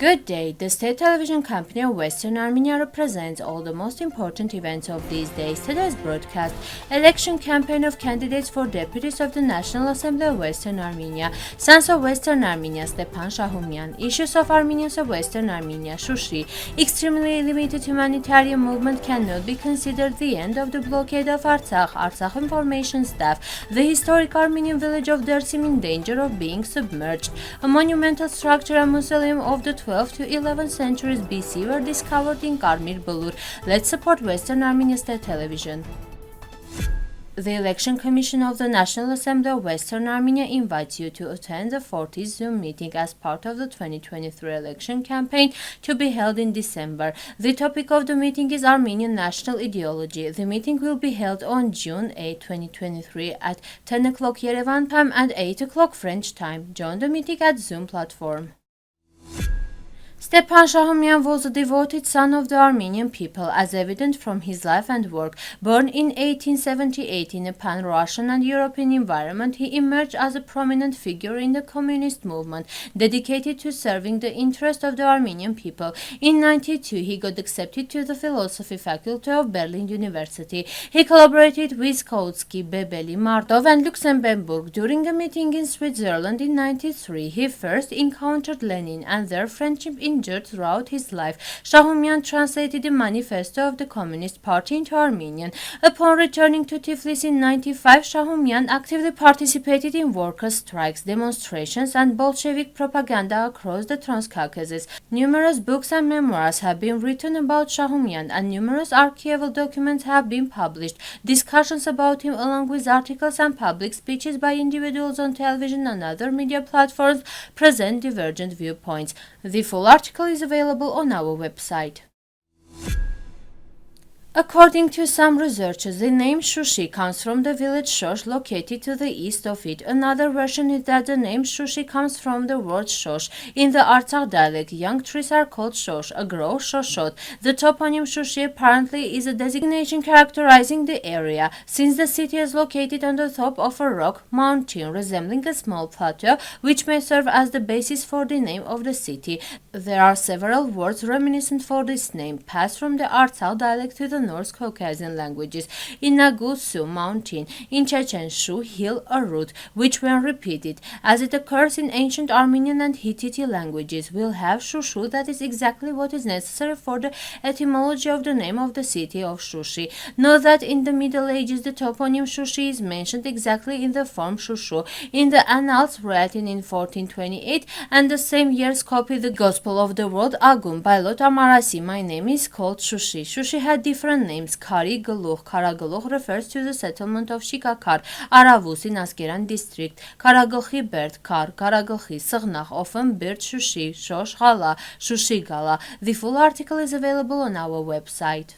Good day. The state television company of Western Armenia represents all the most important events of these days. Today's broadcast: election campaign of candidates for deputies of the National Assembly of Western Armenia, Sons of Western Armenia, Stepan Shahumyan, issues of Armenians of Western Armenia, Shushi. Extremely limited humanitarian movement cannot be considered the end of the blockade of Artsakh, Artsakh Information Staff, the historic Armenian village of Dersim in danger of being submerged. A monumental structure and mausoleum of the 12th to 11th centuries BC were discovered in Karmir Blur. Let's support Western Armenia State Television. The Election Commission of the National Assembly of Western Armenia invites you to attend the 40th Zoom meeting as part of the 2023 election campaign to be held in December. The topic of the meeting is Armenian national ideology. The meeting will be held on June 8, 2023 at 10 o'clock Yerevan time and 8 o'clock French time. Join the meeting at Zoom platform. Stepan Shahumyan was a devoted son of the Armenian people, as evident from his life and work. Born in 1878 in a pan-Russian and European environment, he emerged as a prominent figure in the communist movement, dedicated to serving the interest of the Armenian people. In 1992, he got accepted to the philosophy faculty of Berlin University. He collaborated with Kautsky, Bebeli, Martov, and Luxembourg. During a meeting in Switzerland in 1993, he first encountered Lenin, and their friendship endured throughout his life. Shahumyan translated the manifesto of the Communist Party into Armenian. Upon returning to Tiflis in 1995, Shahumyan actively participated in workers' strikes, demonstrations, and Bolshevik propaganda across the Transcaucasus. Numerous books and memoirs have been written about Shahumyan, and numerous archival documents have been published. Discussions about him, along with articles and public speeches by individuals on television and other media platforms, present divergent viewpoints. The full article is available on our website. According to some researchers, the name Shushi comes from the village Shosh located to the east of it. Another version is that the name Shushi comes from the word Shosh. In the Artsakh dialect, young trees are called Shosh, a grove Shoshot. The toponym Shushi apparently is a designation characterizing the area, since the city is located on the top of a rock mountain resembling a small plateau, which may serve as the basis for the name of the city. There are several words reminiscent for this name, passed from the Artsakh dialect to the North Caucasian languages. In Nagu, Su, mountain; in Chechen, Shu, hill, or root, which when repeated, as it occurs in ancient Armenian and Hittite languages, will have Shushu. That is exactly what is necessary for the etymology of the name of the city of Shushi. Note that in the Middle Ages the toponym Shushi is mentioned exactly in the form Shushu in the Annals written in 1428, and the same year's copy the Gospel of the World Agum by Lot Amarasi. My name is called Shushi. Shushi had different names. Kari Gluch, Karagluch refers to the settlement of Shikakar, Aravus in Askeran district. Karagluchi Bert, Kar, Karagluchi, Sığnaq, often Bert Shushi, Shosh Gala, Shushi Gala. The full article is available on our website.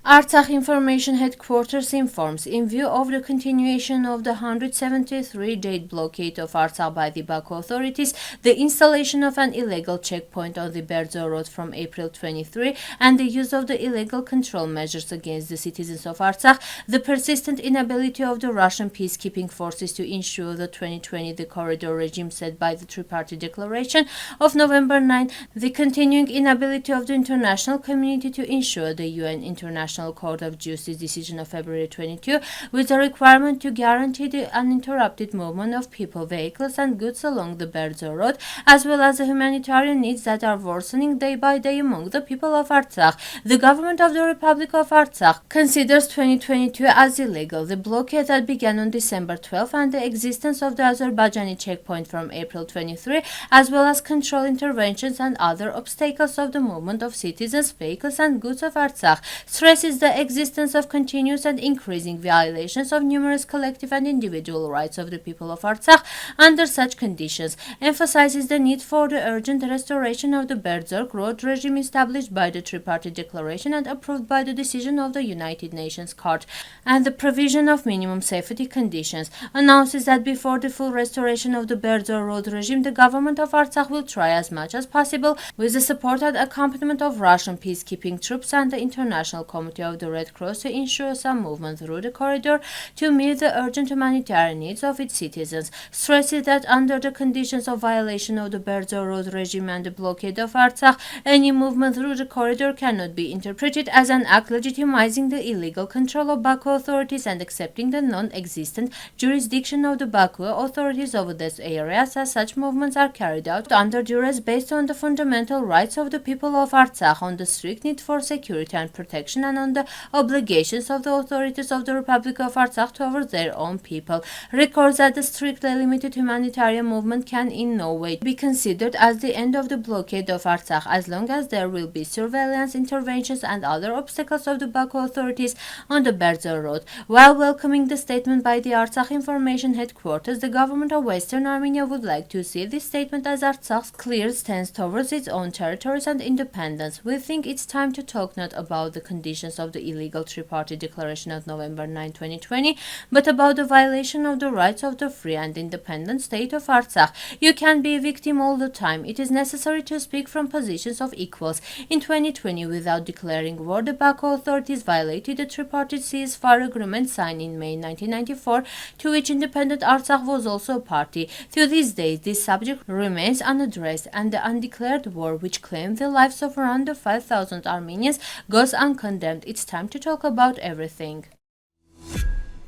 Artsakh Information Headquarters informs, in view of the continuation of the 173-day blockade of Artsakh by the BANQUE authorities, the installation of an illegal checkpoint on the Berdzo Road from April 23, and the use of the illegal control measures against the citizens of Artsakh, the persistent inability of the Russian peacekeeping forces to ensure the 2020 the corridor regime set by the Tripartite Declaration of November 9, the continuing inability of the international community to ensure the UN International Court of Justice decision of February 22, with the requirement to guarantee the uninterrupted movement of people, vehicles, and goods along the Berdzo Road, as well as the humanitarian needs that are worsening day by day among the people of Artsakh. The government of the Republic of Artsakh considers 2022 as illegal. The blockade that began on December 12 and the existence of the Azerbaijani checkpoint from April 23, as well as control interventions and other obstacles of the movement of citizens, vehicles, and goods of Artsakh, stresses the existence of continuous and increasing violations of numerous collective and individual rights of the people of Artsakh under such conditions, emphasizes the need for the urgent restoration of the Berdzo Road regime established by the Tripartite Declaration and approved by the decision of the United Nations Court, and the provision of minimum safety conditions, announces that before the full restoration of the Berdzo Road regime, the government of Artsakh will try as much as possible, with the support and accompaniment of Russian peacekeeping troops and the international community, Committee of the Red Cross to ensure some movement through the corridor to meet the urgent humanitarian needs of its citizens, stresses that under the conditions of violation of the Berzo Road regime and the blockade of Artsakh, any movement through the corridor cannot be interpreted as an act legitimizing the illegal control of BANQUE authorities and accepting the non-existent jurisdiction of the BANQUE authorities over these areas, as such movements are carried out under duress based on the fundamental rights of the people of Artsakh, on the strict need for security and protection, and on the obligations of the authorities of the Republic of Artsakh towards their own people. Records that the strictly limited humanitarian movement can in no way be considered as the end of the blockade of Artsakh, as long as there will be surveillance, interventions, and other obstacles of the BANQUE authorities on the Berzo Road. While welcoming the statement by the Artsakh Information Headquarters, the government of Western Armenia would like to see this statement as Artsakh's clear stance towards its own territories and independence. We think it's time to talk not about the conditions of the illegal Tripartite Declaration of November 9, 2020, but about the violation of the rights of the free and independent state of Artsakh. You can be a victim all the time. It is necessary to speak from positions of equals. In 2020, without declaring war, the BANQUE authorities violated the tripartite ceasefire agreement signed in May 1994, to which independent Artsakh was also a party. To this day, this subject remains unaddressed, and the undeclared war, which claimed the lives of around 5,000 Armenians, goes uncondemned. It's time to talk about everything.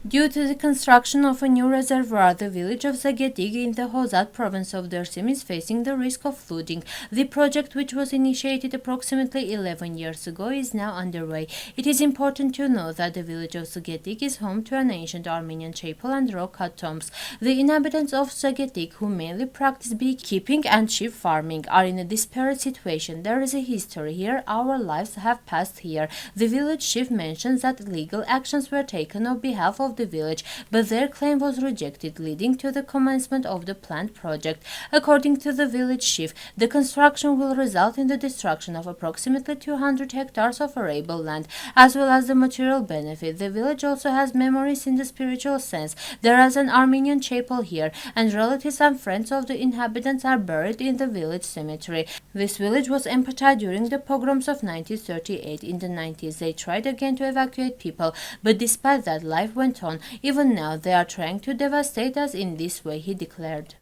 Due to the construction of a new reservoir, the village of Zagatigi in the Hozat province of Dersim is facing the risk of flooding. The project, which was initiated approximately 11 years ago, is now underway. It is important to know that the village of Zagatigi is home to an ancient Armenian chapel and rock-cut tombs. The inhabitants of Zagatigi, who mainly practice beekeeping and sheep farming, are in a desperate situation. There is a history here. Our lives have passed here. The village chief mentions that legal actions were taken on behalf of the village, but their claim was rejected, leading to the commencement of the planned project. According to the village chief, the construction will result in the destruction of approximately 200 hectares of arable land, as well as the material benefit. The village also has memories in the spiritual sense. There is an Armenian chapel here, and relatives and friends of the inhabitants are buried in the village cemetery. This village was emptied during the pogroms of 1938. In the 90s, they tried again to evacuate people, but despite that, life went on. Even now, they are trying to devastate us in this way, he declared.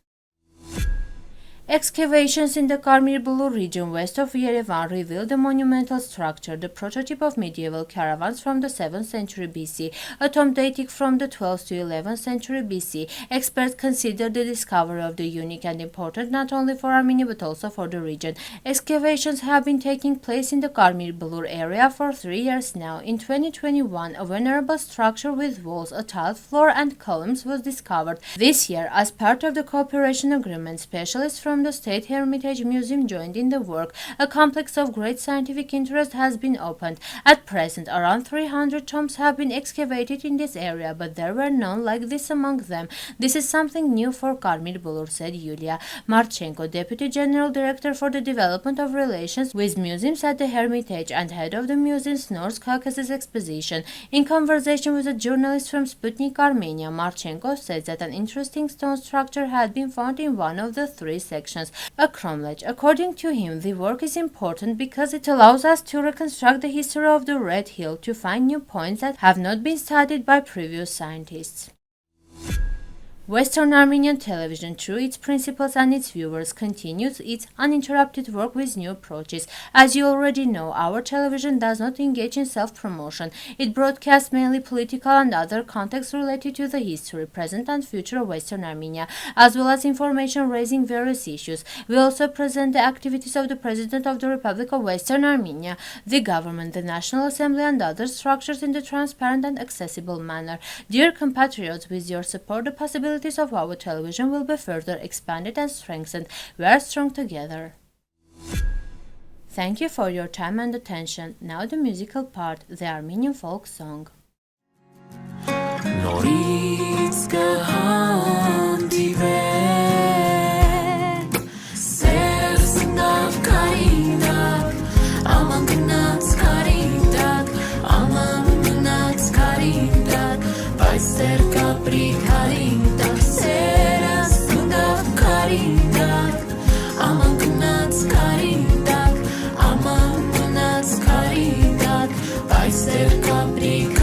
Excavations in the Karmir Blur region west of Yerevan revealed a monumental structure, the prototype of medieval caravans from the 7th century BC, a tomb dating from the 12th to 11th century BC. Experts consider the discovery of the unique and important not only for Armenia but also for the region. Excavations have been taking place in the Karmir Blur area for 3 years now. In 2021, a venerable structure with walls, a tiled floor, and columns was discovered. This year, as part of the cooperation agreement, specialists from the State Hermitage Museum joined in the work. A complex of great scientific interest has been opened. At present, around 300 tombs have been excavated in this area, but there were none like this among them. This is something new for Karmir Blur, said Yulia Marchenko, Deputy General Director for the Development of Relations with Museums at the Hermitage and head of the museum's North Caucasus exposition. In conversation with a journalist from Sputnik Armenia, Marchenko said that an interesting stone structure had been found in one of the 3 sections, a cromlech. According to him, the work is important because it allows us to reconstruct the history of the Red Hill, to find new points that have not been studied by previous scientists. Western Armenian television, through its principals and its viewers, continues its uninterrupted work with new approaches. As you already know, our television does not engage in self-promotion. It broadcasts mainly political and other contexts related to the history, present and future of Western Armenia, as well as information raising various issues. We also present the activities of the President of the Republic of Western Armenia, the government, the National Assembly, and other structures in a transparent and accessible manner. Dear compatriots, with your support, the possibilities of our television will be further expanded and strengthened. We are strong together. Thank you for your time and attention. Now the musical part, the Armenian folk song. Aman COMPTE.